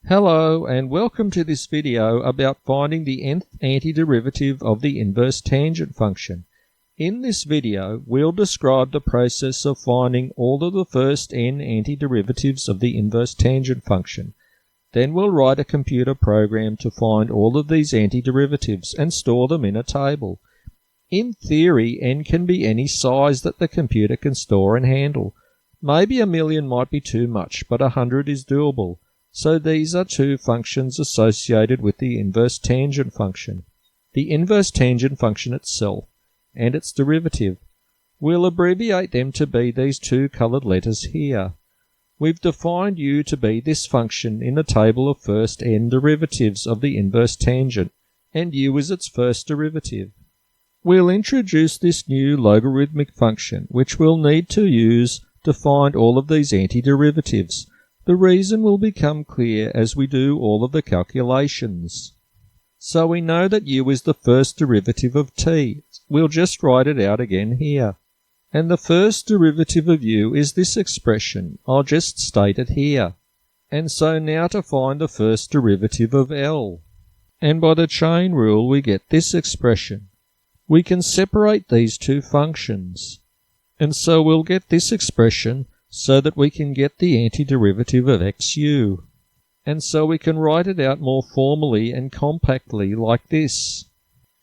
Hello and welcome to this video about finding the nth antiderivative of the inverse tangent function. In this video, we'll describe the process of finding all of the first n antiderivatives of the inverse tangent function. Then we'll write a computer program to find all of these antiderivatives and store them in a table. In theory, n can be any size that the computer can store and handle. Maybe 1,000,000 might be too much, but 100 is doable. So these are two functions associated with the inverse tangent function. The inverse tangent function itself and its derivative. We'll abbreviate them to be these two coloured letters here. We've defined u to be this function in the table of first n derivatives of the inverse tangent, and u is its first derivative. We'll introduce this new logarithmic function, which we'll need to use to find all of these antiderivatives. The reason will become clear as we do all of the calculations. So we know that u is the first derivative of t. We'll just write it out again here. And the first derivative of u is this expression. I'll just state it here. And so now to find the first derivative of L. And by the chain rule we get this expression. We can separate these two functions. And so we'll get this expression so that we can get the antiderivative of xu. And so we can write it out more formally and compactly like this.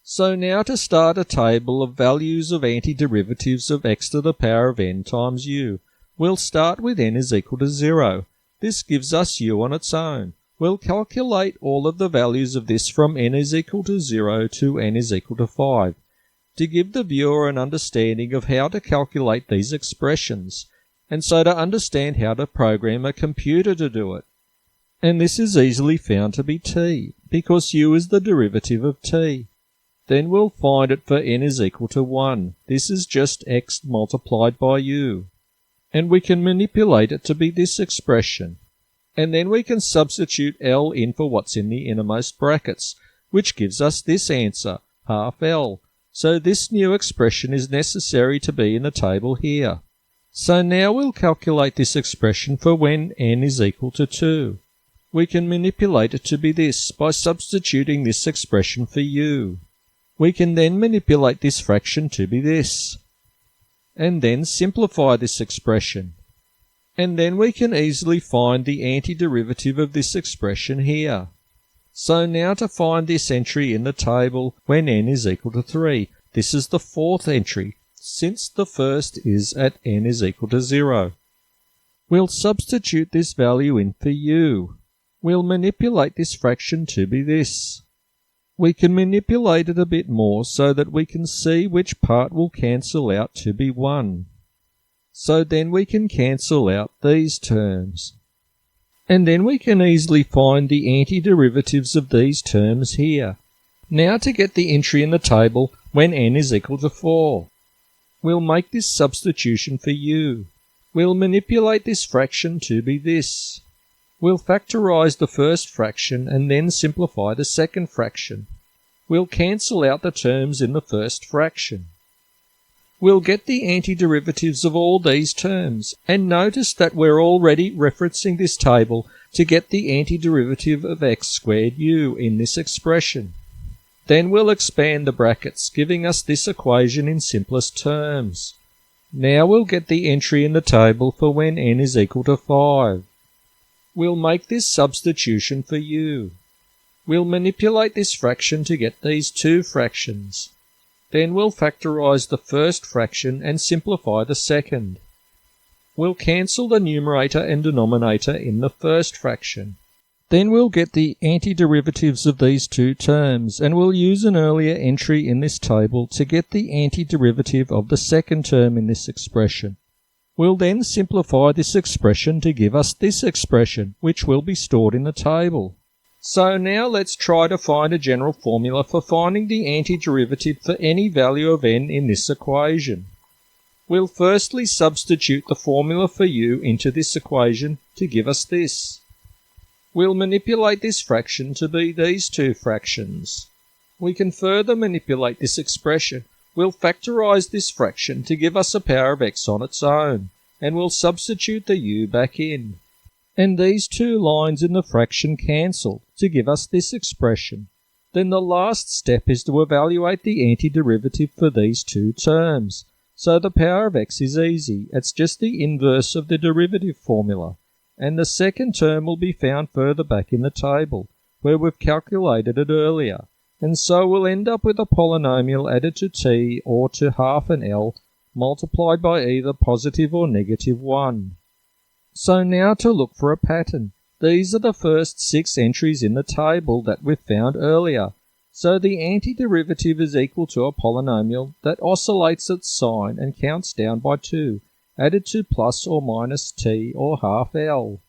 So now to start a table of values of antiderivatives of x to the power of n times u. We'll start with n is equal to 0. This gives us u on its own. We'll calculate all of the values of this from n is equal to 0 to n is equal to 5. To give the viewer an understanding of how to calculate these expressions, and so to understand how to program a computer to do it. And this is easily found to be t, because u is the derivative of t. Then we'll find it for n is equal to 1. This is just x multiplied by u. And we can manipulate it to be this expression. And then we can substitute L in for what's in the innermost brackets, which gives us this answer, half L. So this new expression is necessary to be in the table here. So now we'll calculate this expression for when n is equal to 2. We can manipulate it to be this by substituting this expression for u. We can then manipulate this fraction to be this, and then simplify this expression. And then we can easily find the antiderivative of this expression here. So now to find this entry in the table when n is equal to 3. This is the fourth entry, since the first is at n is equal to 0. We'll substitute this value in for u. We'll manipulate this fraction to be this. We can manipulate it a bit more so that we can see which part will cancel out to be 1. So then we can cancel out these terms. And then we can easily find the antiderivatives of these terms here. Now to get the entry in the table when n is equal to 4. We'll make this substitution for u. We'll manipulate this fraction to be this. We'll factorize the first fraction and then simplify the second fraction. We'll cancel out the terms in the first fraction. We'll get the antiderivatives of all these terms, and notice that we're already referencing this table to get the antiderivative of x squared u in this expression. Then we'll expand the brackets, giving us this equation in simplest terms. Now we'll get the entry in the table for when n is equal to 5. We'll make this substitution for u. We'll manipulate this fraction to get these two fractions. Then we'll factorize the first fraction and simplify the second. We'll cancel the numerator and denominator in the first fraction. Then we'll get the antiderivatives of these two terms, and we'll use an earlier entry in this table to get the antiderivative of the second term in this expression. We'll then simplify this expression to give us this expression, which will be stored in the table. So now let's try to find a general formula for finding the antiderivative for any value of n in this equation. We'll firstly substitute the formula for u into this equation to give us this. We'll manipulate this fraction to be these two fractions. We can further manipulate this expression. We'll factorize this fraction to give us a power of x on its own, and we'll substitute the u back in. And these two lines in the fraction cancel to give us this expression. Then the last step is to evaluate the antiderivative for these two terms. So the power of x is easy. It's just the inverse of the derivative formula. And the second term will be found further back in the table, where we've calculated it earlier. And so we'll end up with a polynomial added to t or to half an L multiplied by either positive or negative 1. So now to look for a pattern. These are the first 6 entries in the table that we found earlier. So the antiderivative is equal to a polynomial that oscillates its sign and counts down by 2, added to plus or minus t or half L.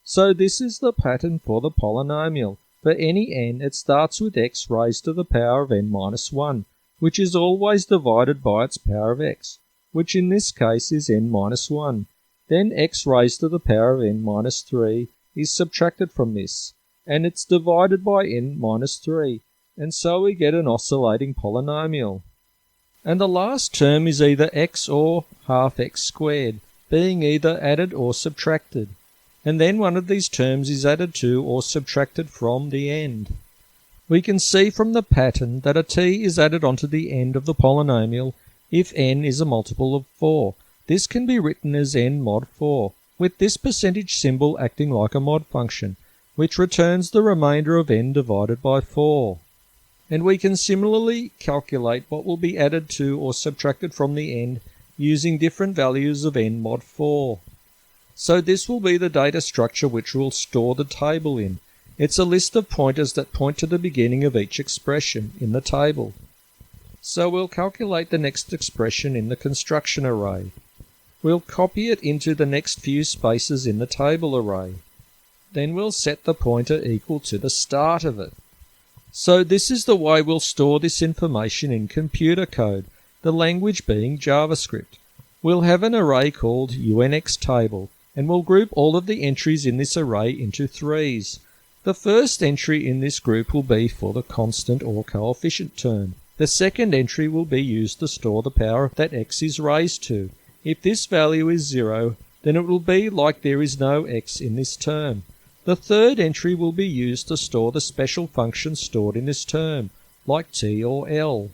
So this is the pattern for the polynomial. For any n, it starts with x raised to the power of n minus 1, which is always divided by its power of x, which in this case is n minus 1. Then x raised to the power of n minus 3 is subtracted from this, and it's divided by n minus 3, and so we get an oscillating polynomial. And the last term is either x or half x squared, being either added or subtracted. And then one of these terms is added to or subtracted from the end. We can see from the pattern that a t is added onto the end of the polynomial if n is a multiple of 4. This can be written as n mod 4, with this percentage symbol acting like a mod function, which returns the remainder of n divided by 4. And we can similarly calculate what will be added to or subtracted from the end using different values of n mod 4. So this will be the data structure which we'll store the table in. It's a list of pointers that point to the beginning of each expression in the table. So we'll calculate the next expression in the construction array. We'll copy it into the next few spaces in the table array. Then we'll set the pointer equal to the start of it. So this is the way we'll store this information in computer code, the language being JavaScript. We'll have an array called UNXTable, and we'll group all of the entries in this array into 3s. The first entry in this group will be for the constant or coefficient term. The second entry will be used to store the power that x is raised to. If this value is 0, then it will be like there is no x in this term. The third entry will be used to store the special function stored in this term, like t or L.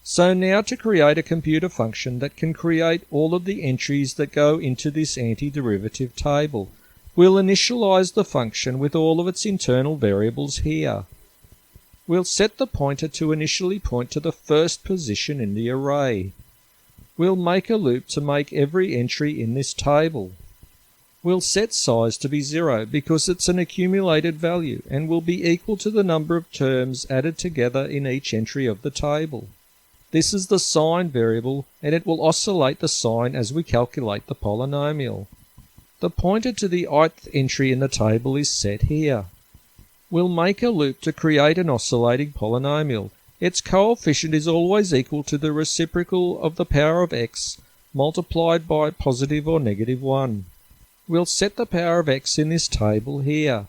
So now to create a computer function that can create all of the entries that go into this antiderivative table, we'll initialize the function with all of its internal variables here. We'll set the pointer to initially point to the first position in the array. We'll make a loop to make every entry in this table. We'll set size to be 0 because it's an accumulated value and will be equal to the number of terms added together in each entry of the table. This is the sign variable, and it will oscillate the sign as we calculate the polynomial. The pointer to the ith entry in the table is set here. We'll make a loop to create an oscillating polynomial. Its coefficient is always equal to the reciprocal of the power of x multiplied by positive or negative 1. We'll set the power of x in this table here.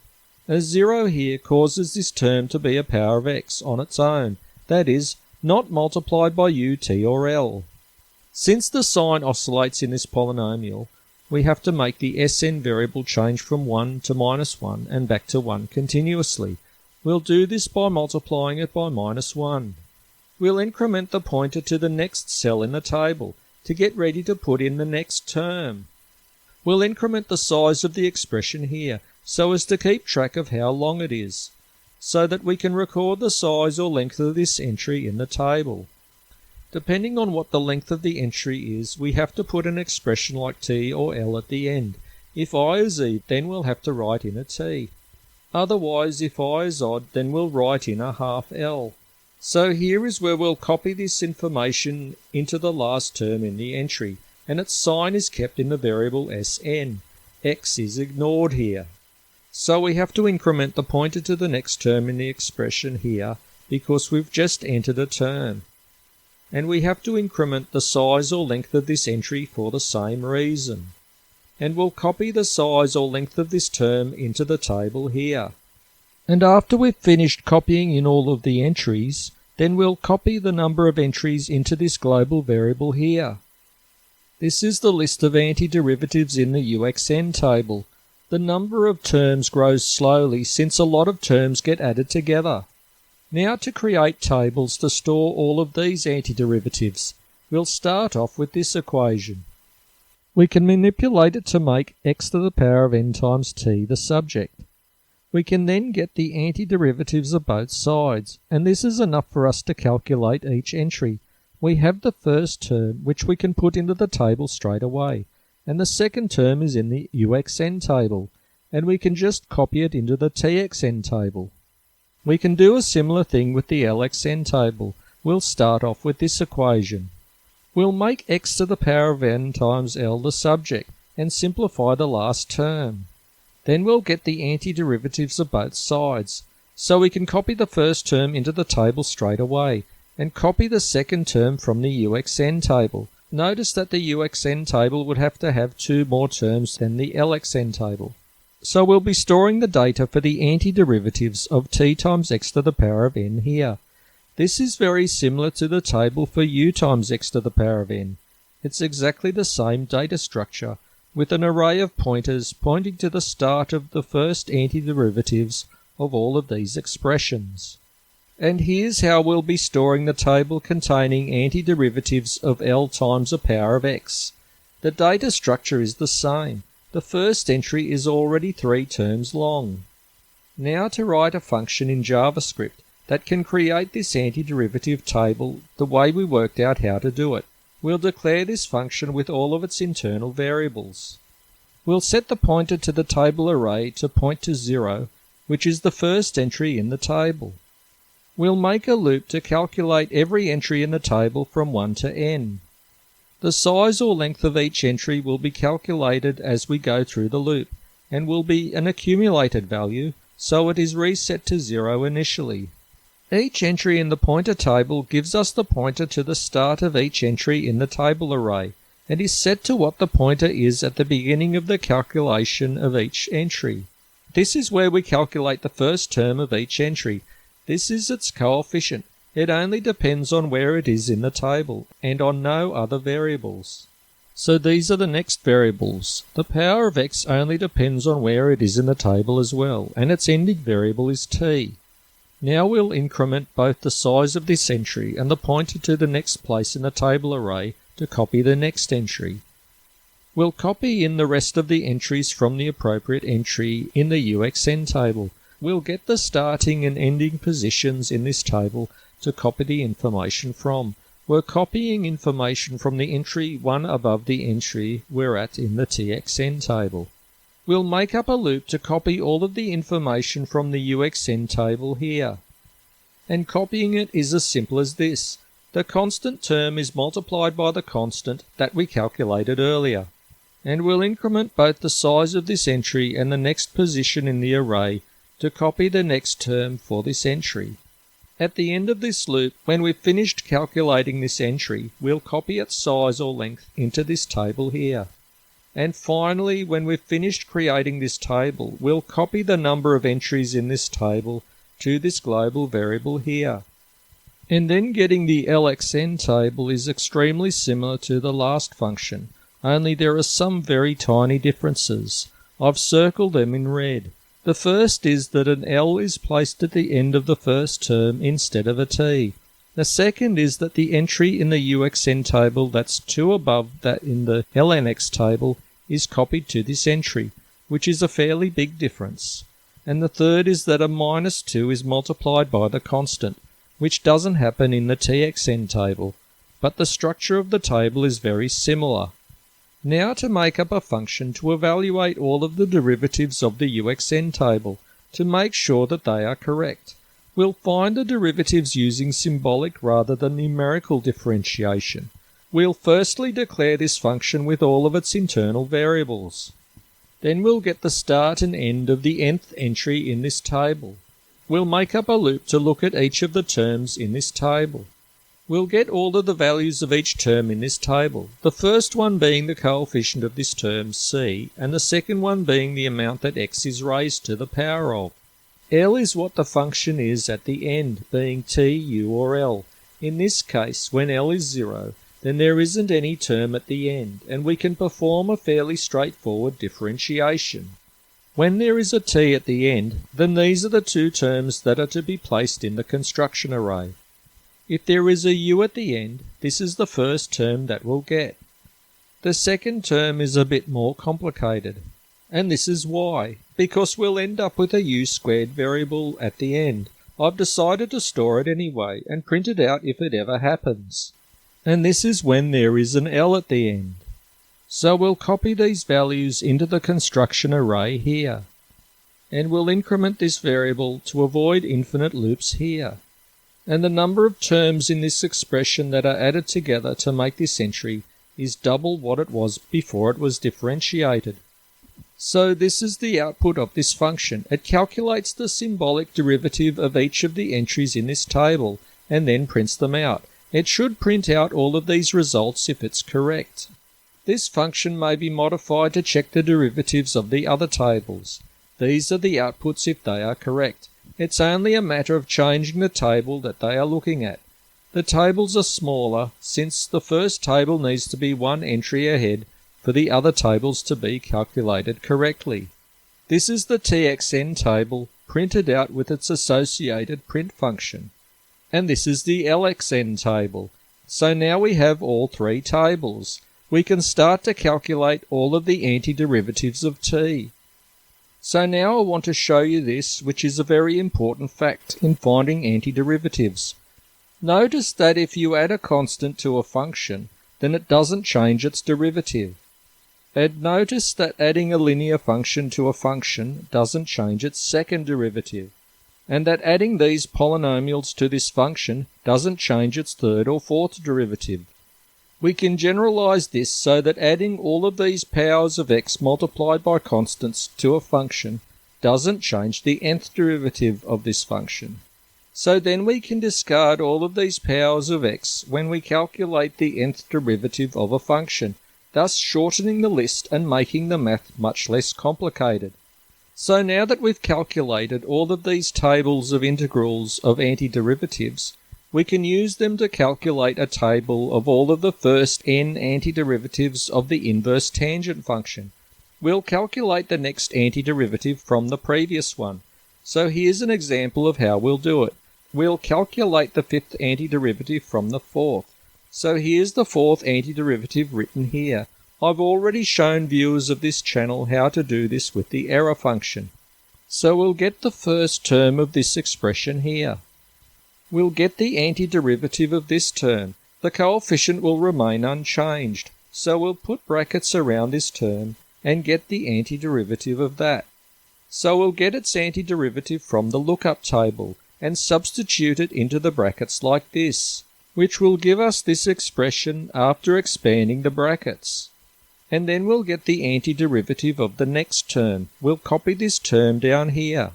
A 0 here causes this term to be a power of x on its own, that is, not multiplied by u, t or L. Since the sign oscillates in this polynomial, we have to make the Sn variable change from 1 to minus 1 and back to 1 continuously. We'll do this by multiplying it by minus 1. We'll increment the pointer to the next cell in the table to get ready to put in the next term. We'll increment the size of the expression here so as to keep track of how long it is, so that we can record the size or length of this entry in the table. Depending on what the length of the entry is, we have to put an expression like t or L at the end. If I is even, then we'll have to write in a t. Otherwise, if I is odd, then we'll write in a half L. So here is where we'll copy this information into the last term in the entry, and its sign is kept in the variable Sn. X is ignored here. So we have to increment the pointer to the next term in the expression here, because we've just entered a term. And we have to increment the size or length of this entry for the same reason. And we'll copy the size or length of this term into the table here. And after we've finished copying in all of the entries, then we'll copy the number of entries into this global variable here. This is the list of antiderivatives in the UXN table. The number of terms grows slowly since a lot of terms get added together. Now to create tables to store all of these antiderivatives, we'll start off with this equation. We can manipulate it to make x to the power of n times t the subject. We can then get the antiderivatives of both sides, and this is enough for us to calculate each entry. We have the first term, which we can put into the table straight away, and the second term is in the uxn table, and we can just copy it into the txn table. We can do a similar thing with the lxn table. We'll start off with this equation. We'll make x to the power of n times l the subject, and simplify the last term. Then we'll get the antiderivatives of both sides, so we can copy the first term into the table straight away, and copy the second term from the uxn table. Notice that the uxn table would have to have two more terms than the lxn table. So we'll be storing the data for the antiderivatives of t times x to the power of n here. This is very similar to the table for u times x to the power of n. It's exactly the same data structure, with an array of pointers pointing to the start of the first antiderivatives of all of these expressions. And here's how we'll be storing the table containing antiderivatives of L times the power of x. The data structure is the same. The first entry is already 3 terms long. Now to write a function in JavaScript that can create this antiderivative table the way we worked out how to do it. We'll declare this function with all of its internal variables. We'll set the pointer to the table array to point to 0, which is the first entry in the table. We'll make a loop to calculate every entry in the table from 1 to n. The size or length of each entry will be calculated as we go through the loop, and will be an accumulated value, so it is reset to 0 initially. Each entry in the pointer table gives us the pointer to the start of each entry in the table array, and is set to what the pointer is at the beginning of the calculation of each entry. This is where we calculate the first term of each entry. This is its coefficient. It only depends on where it is in the table, and on no other variables. So these are the next variables. The power of x only depends on where it is in the table as well, and its ending variable is t. Now we'll increment both the size of this entry and the pointer to the next place in the table array to copy the next entry. We'll copy in the rest of the entries from the appropriate entry in the uxn table. We'll get the starting and ending positions in this table to copy the information from. We're copying information from the entry 1 above the entry we're at in the txn table. We'll make up a loop to copy all of the information from the uxn table here. And copying it is as simple as this. The constant term is multiplied by the constant that we calculated earlier. And we'll increment both the size of this entry and the next position in the array to copy the next term for this entry. At the end of this loop, when we've finished calculating this entry, we'll copy its size or length into this table here. And finally, when we've finished creating this table, we'll copy the number of entries in this table to this global variable here. And then getting the lxn table is extremely similar to the last function, only there are some very tiny differences. I've circled them in red. The first is that an L is placed at the end of the first term instead of a T. The second is that the entry in the uxn table that's 2 above that in the lnx table is copied to this entry, which is a fairly big difference. And the third is that a -2 is multiplied by the constant, which doesn't happen in the txn table, but the structure of the table is very similar. Now to make up a function to evaluate all of the derivatives of the uxn table to make sure that they are correct. We'll find the derivatives using symbolic rather than numerical differentiation. We'll firstly declare this function with all of its internal variables. Then we'll get the start and end of the nth entry in this table. We'll make up a loop to look at each of the terms in this table. We'll get all of the values of each term in this table, the first one being the coefficient of this term, c, and the second one being the amount that x is raised to the power of. L is what the function is at the end, being t, u, or l. In this case, when L is 0, then there isn't any term at the end, and we can perform a fairly straightforward differentiation. When there is a t at the end, then these are the two terms that are to be placed in the construction array. If there is a u at the end, this is the first term that we'll get. The second term is a bit more complicated, and this is why, because we'll end up with a u squared variable at the end. I've decided to store it anyway and print it out if it ever happens. And this is when there is an L at the end. So we'll copy these values into the construction array here. And we'll increment this variable to avoid infinite loops here. And the number of terms in this expression that are added together to make this entry is double what it was before it was differentiated. So this is the output of this function. It calculates the symbolic derivative of each of the entries in this table and then prints them out. It should print out all of these results if it's correct. This function may be modified to check the derivatives of the other tables. These are the outputs if they are correct. It's only a matter of changing the table that they are looking at. The tables are smaller since the first table needs to be one entry ahead for the other tables to be calculated correctly. This is the TXN table printed out with its associated print function. And this is the LXN table. So now we have all three tables. We can start to calculate all of the antiderivatives of t. So now I want to show you this, which is a very important fact in finding antiderivatives. Notice that if you add a constant to a function, then it doesn't change its derivative. And notice that adding a linear function to a function doesn't change its second derivative, and that adding these polynomials to this function doesn't change its third or fourth derivative. We can generalize this so that adding all of these powers of x multiplied by constants to a function doesn't change the nth derivative of this function. So then we can discard all of these powers of x when we calculate the nth derivative of a function, thus shortening the list and making the math much less complicated. So now that we've calculated all of these tables of integrals of antiderivatives, we can use them to calculate a table of all of the first n antiderivatives of the inverse tangent function. We'll calculate the next antiderivative from the previous one. So here's an example of how we'll do it. We'll calculate the fifth antiderivative from the fourth. So here's the fourth antiderivative written here. I've already shown viewers of this channel how to do this with the error function. So we'll get the first term of this expression here. We'll get the antiderivative of this term. The coefficient will remain unchanged, so we'll put brackets around this term and get the antiderivative of that. So we'll get its antiderivative from the lookup table and substitute it into the brackets like this, which will give us this expression after expanding the brackets. And then we'll get the antiderivative of the next term. We'll copy this term down here.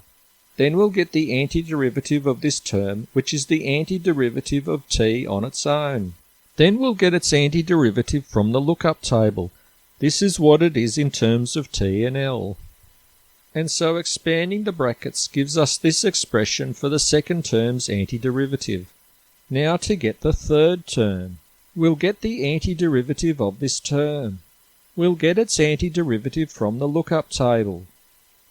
Then we'll get the antiderivative of this term, which is the antiderivative of t on its own. Then we'll get its antiderivative from the lookup table. This is what it is in terms of t and L. And so expanding the brackets gives us this expression for the second term's antiderivative. Now to get the third term. We'll get the antiderivative of this term. We'll get its antiderivative from the lookup table.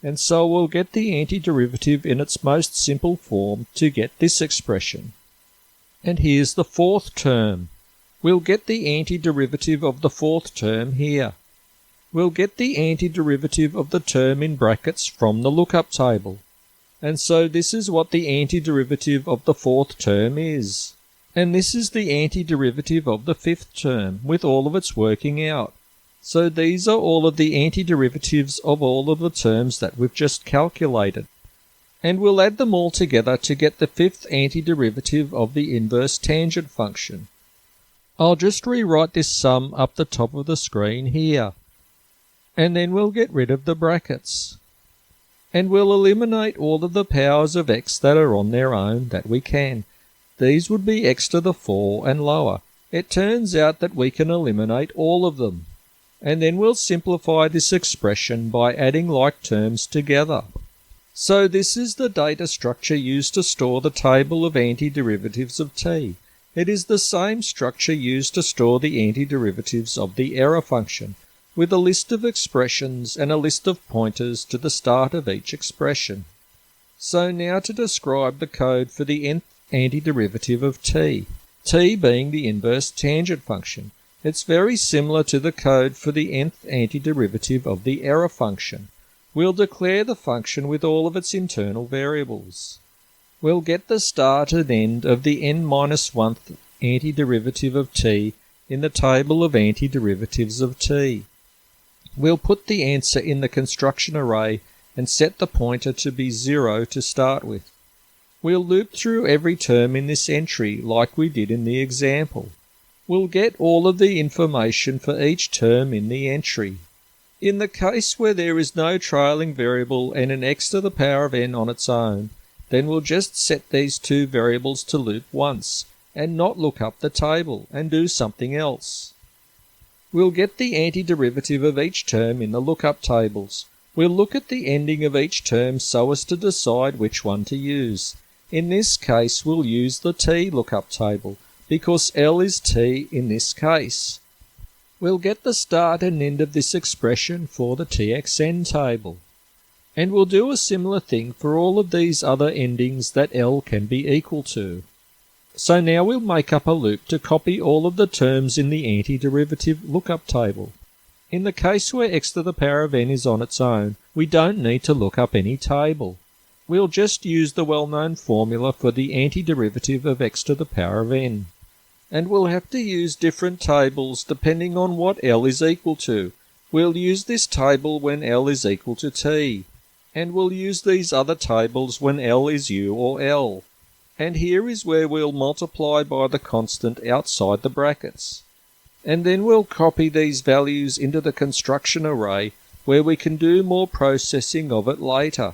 And so we'll get the antiderivative in its most simple form to get this expression. And here's the fourth term. We'll get the antiderivative of the fourth term here. We'll get the antiderivative of the term in brackets from the lookup table. And so this is what the antiderivative of the fourth term is. And this is the antiderivative of the fifth term, with all of its working out. So these are all of the antiderivatives of all of the terms that we've just calculated. And we'll add them all together to get the fifth antiderivative of the inverse tangent function. I'll just rewrite this sum up the top of the screen here. And then we'll get rid of the brackets. And we'll eliminate all of the powers of x that are on their own that we can. These would be x to the 4 and lower. It turns out that we can eliminate all of them. And then we'll simplify this expression by adding like terms together. So this is the data structure used to store the table of antiderivatives of t. It is the same structure used to store the antiderivatives of the error function. with a list of expressions and a list of pointers to the start of each expression. So now to describe the code for the nth antiderivative of t, t being the inverse tangent function. It's very similar to the code for the nth antiderivative of the error function. We'll declare the function with all of its internal variables. We'll get the start and end of the n-1th antiderivative of t in the table of antiderivatives of t. We'll put the answer in the construction array and set the pointer to be 0 to start with. We'll loop through every term in this entry like we did in the example. We'll get all of the information for each term in the entry. In the case where there is no trailing variable and an x to the power of n on its own, then we'll just set these two variables to loop once and not look up the table and do something else. We'll get the antiderivative of each term in the lookup tables. We'll look at the ending of each term so as to decide which one to use. In this case, we'll use the t lookup table because L is t in this case. We'll get the start and end of this expression for the txn table. And we'll do a similar thing for all of these other endings that L can be equal to. So now we'll make up a loop to copy all of the terms in the antiderivative lookup table. In the case where x to the power of n is on its own, we don't need to look up any table. We'll just use the well-known formula for the antiderivative of x to the power of n. And we'll have to use different tables depending on what L is equal to. We'll use this table when L is equal to t, and we'll use these other tables when L is u or L. And here is where we'll multiply by the constant outside the brackets. And then we'll copy these values into the construction array where we can do more processing of it later.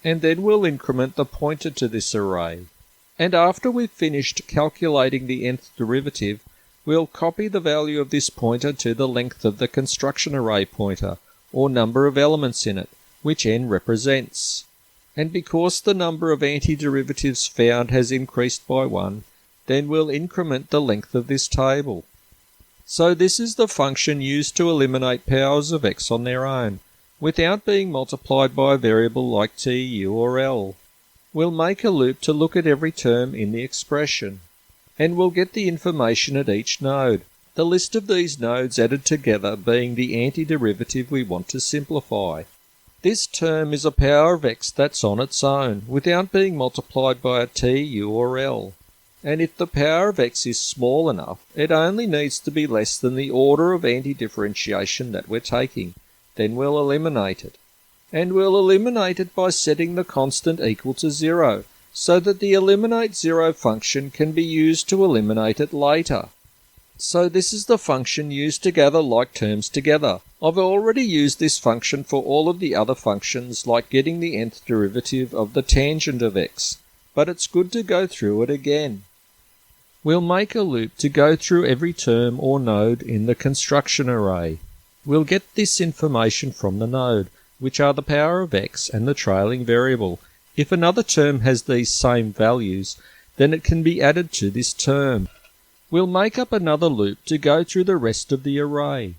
And then we'll increment the pointer to this array. And after we've finished calculating the nth derivative, we'll copy the value of this pointer to the length of the construction array pointer, or number of elements in it, which n represents. And because the number of antiderivatives found has increased by 1, then we'll increment the length of this table. So this is the function used to eliminate powers of x on their own, without being multiplied by a variable like t, u or L. We'll make a loop to look at every term in the expression, and we'll get the information at each node, the list of these nodes added together being the antiderivative we want to simplify. This term is a power of x that's on its own, without being multiplied by a t, u or L. And if the power of x is small enough, it only needs to be less than the order of antidifferentiation that we're taking. Then we'll eliminate it. And we'll eliminate it by setting the constant equal to 0, so that the eliminate 0 function can be used to eliminate it later. So this is the function used to gather like terms together. I've already used this function for all of the other functions like getting the nth derivative of the tangent of x, but it's good to go through it again. We'll make a loop to go through every term or node in the construction array. We'll get this information from the node, which are the power of x and the trailing variable. If another term has these same values, then it can be added to this term. We'll make up another loop to go through the rest of the array.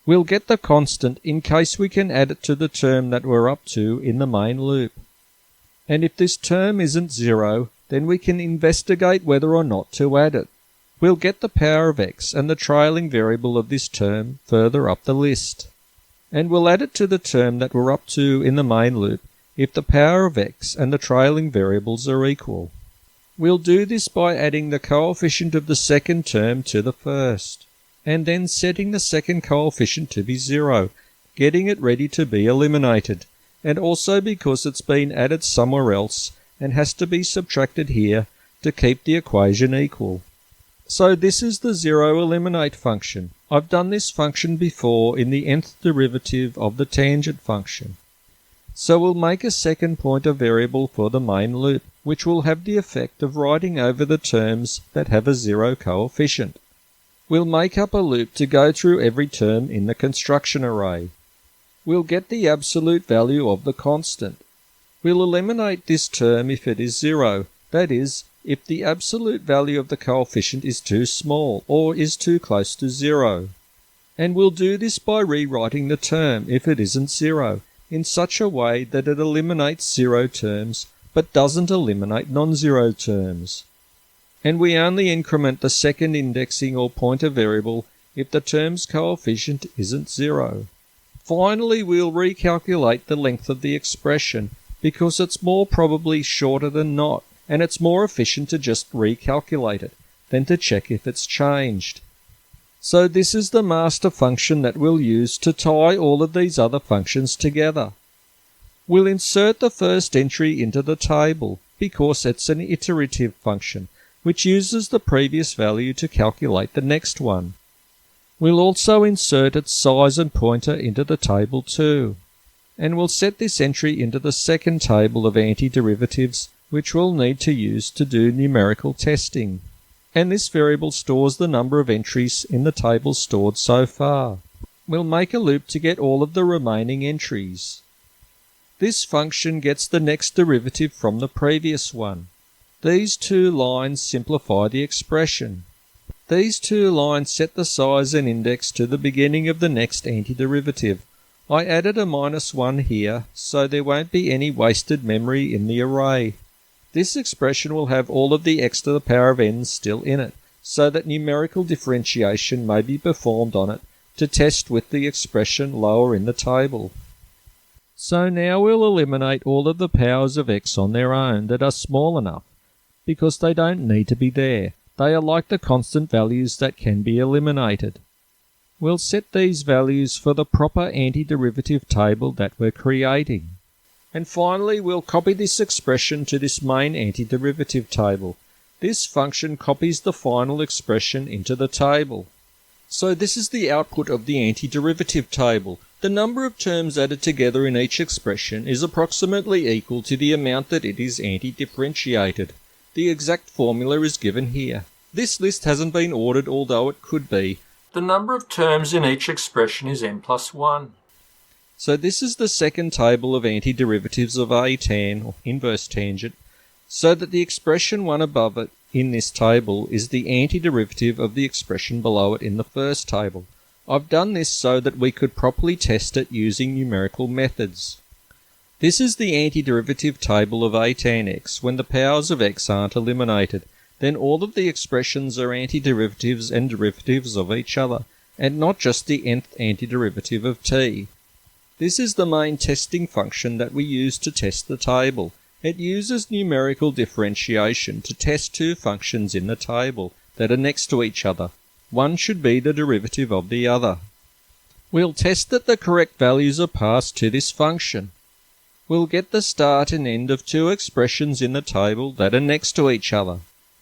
We'll get the constant in case we can add it to the term that we're up to in the main loop. And if this term isn't 0, then we can investigate whether or not to add it. We'll get the power of x and the trailing variable of this term further up the list. And we'll add it to the term that we're up to in the main loop if the power of x and the trailing variables are equal. We'll do this by adding the coefficient of the second term to the first, and then setting the second coefficient to be 0, getting it ready to be eliminated, and also because it's been added somewhere else and has to be subtracted here to keep the equation equal. So this is the 0 eliminate function. I've done this function before in the nth derivative of the tangent function. So we'll make a second pointer variable for the main loop, which will have the effect of writing over the terms that have a 0 coefficient. We'll make up a loop to go through every term in the construction array. We'll get the absolute value of the constant. We'll eliminate this term if it is 0, that is, if the absolute value of the coefficient is too small or is too close to 0. And we'll do this by rewriting the term, if it isn't zero, in such a way that it eliminates zero terms, but doesn't eliminate non-zero terms. And we only increment the second indexing or pointer variable if the term's coefficient isn't zero. Finally, we'll recalculate the length of the expression, because it's more probably shorter than not, and it's more efficient to just recalculate it than to check if it's changed. So this is the master function that we'll use to tie all of these other functions together. We'll insert the first entry into the table, because it's an iterative function, which uses the previous value to calculate the next one. We'll also insert its size and pointer into the table too. And we'll set this entry into the second table of antiderivatives, which we'll need to use to do numerical testing. And this variable stores the number of entries in the table stored so far. We'll make a loop to get all of the remaining entries. This function gets the next derivative from the previous one. These two lines simplify the expression. These two lines set the size and index to the beginning of the next antiderivative. I added a -1 here, so there won't be any wasted memory in the array. This expression will have all of the x to the power of n still in it, so that numerical differentiation may be performed on it to test with the expression lower in the table. So now we'll eliminate all of the powers of x on their own that are small enough, because they don't need to be there. They are like the constant values that can be eliminated. We'll set these values for the proper antiderivative table that we're creating. And finally, we'll copy this expression to this main antiderivative table. This function copies the final expression into the table. So this is the output of the antiderivative table. The number of terms added together in each expression is approximately equal to the amount that it is antidifferentiated. The exact formula is given here. This list hasn't been ordered, although it could be. The number of terms in each expression is n+1. So this is the second table of antiderivatives of Atan, or inverse tangent, so that the expression one above it in this table is the antiderivative of the expression below it in the first table. I've done this so that we could properly test it using numerical methods. This is the antiderivative table of Atan x when the powers of x aren't eliminated. Then all of the expressions are antiderivatives and derivatives of each other, and not just the nth antiderivative of t. This is the main testing function that we use to test the table. It uses numerical differentiation to test two functions in the table that are next to each other. One should be the derivative of the other. We'll test that the correct values are passed to this function. We'll get the start and end of two expressions in the table that are next to each other.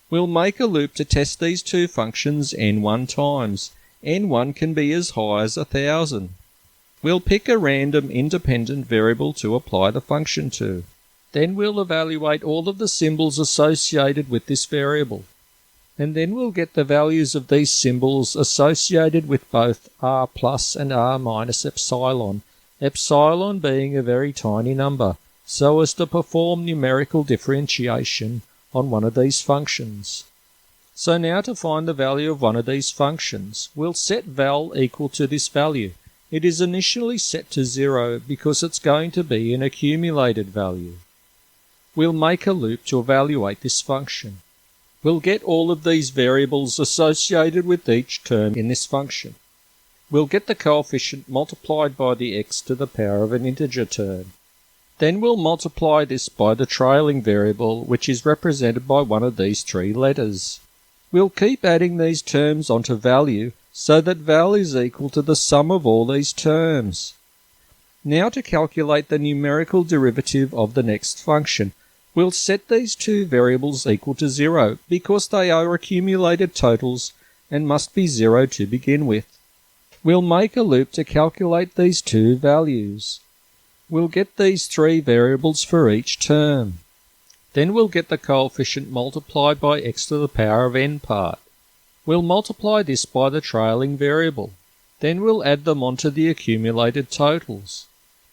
We'll make a loop to test these two functions n1 times. n1 can be as high as 1,000. We'll pick a random independent variable to apply the function to. Then we'll evaluate all of the symbols associated with this variable. And then we'll get the values of these symbols associated with both r plus and r minus epsilon, epsilon being a very tiny number, so as to perform numerical differentiation on one of these functions. So now to find the value of one of these functions, we'll set val equal to this value. It is initially set to 0 because it's going to be an accumulated value. We'll make a loop to evaluate this function. We'll get all of these variables associated with each term in this function. We'll get the coefficient multiplied by the x to the power of an integer term. Then we'll multiply this by the trailing variable, which is represented by one of these three letters. We'll keep adding these terms onto value so that val is equal to the sum of all these terms. Now to calculate the numerical derivative of the next function, we'll set these two variables equal to 0 because they are accumulated totals and must be 0 to begin with. We'll make a loop to calculate these two values. We'll get these three variables for each term. Then we'll get the coefficient multiplied by x to the power of n part. We'll multiply this by the trailing variable. Then we'll add them onto the accumulated totals.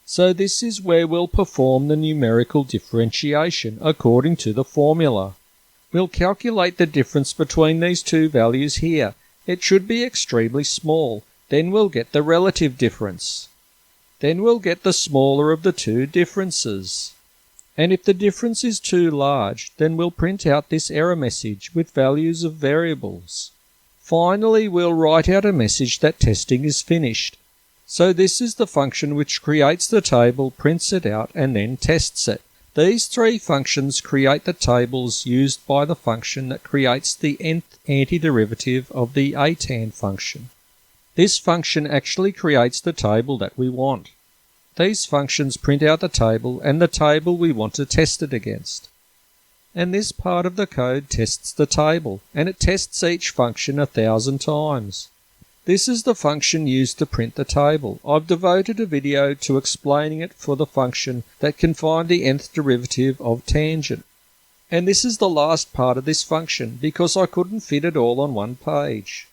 So this is where we'll perform the numerical differentiation according to the formula. We'll calculate the difference between these two values here. It should be extremely small. Then we'll get the relative difference. Then we'll get the smaller of the two differences. And if the difference is too large, then we'll print out this error message with values of variables. Finally, we'll write out a message that testing is finished. So this is the function which creates the table, prints it out, and then tests it. These three functions create the tables used by the function that creates the nth antiderivative of the Atan function. This function actually creates the table that we want. These functions print out the table and the table we want to test it against. And this part of the code tests the table, and it tests each function 1,000 times. This is the function used to print the table. I've devoted a video to explaining it for the function that can find the nth derivative of tangent. And this is the last part of this function because I couldn't fit it all on one page.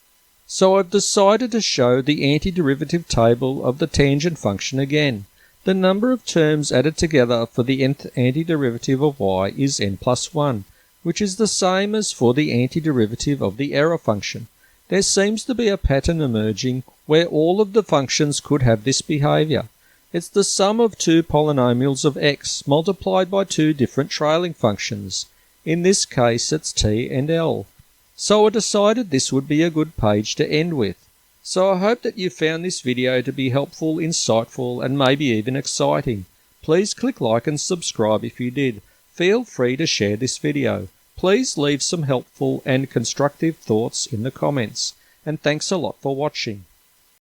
So I've decided to show the antiderivative table of the tangent function again. The number of terms added together for the nth antiderivative of y is n plus 1, which is the same as for the antiderivative of the error function. There seems to be a pattern emerging where all of the functions could have this behavior. It's the sum of two polynomials of x multiplied by two different trailing functions. In this case, it's t and l. So I decided this would be a good page to end with. So I hope that you found this video to be helpful, insightful, and maybe even exciting. Please click like and subscribe if you did. Feel free to share this video. Please leave some helpful and constructive thoughts in the comments. And thanks a lot for watching.